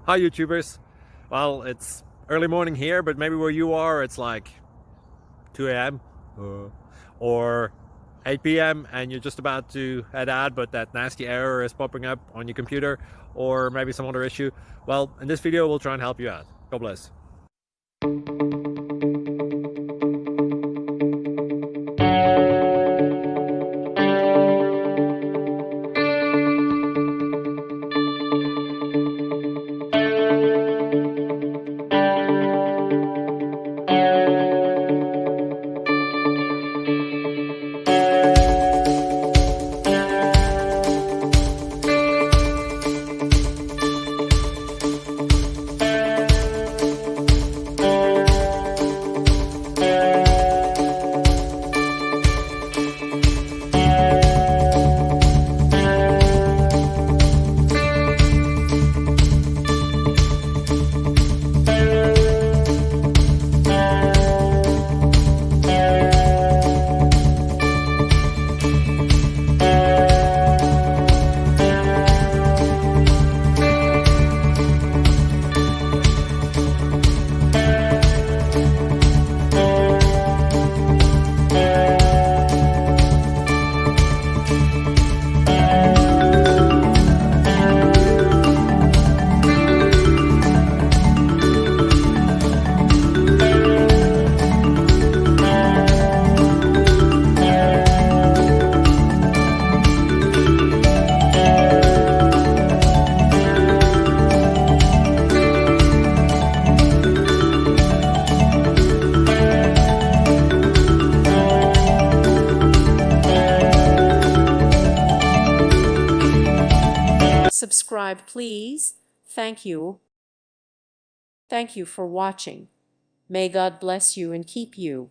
Hi YouTubers. Well, it's early morning here, but maybe where you are it's like 2 a.m. or 8 p.m. and you're just about to head out, but that nasty error is popping up on your computer, or maybe some other issue. Well, in this video we'll try and help you out. God bless. Subscribe, please. Thank you. Thank you for watching. May God bless you and keep you.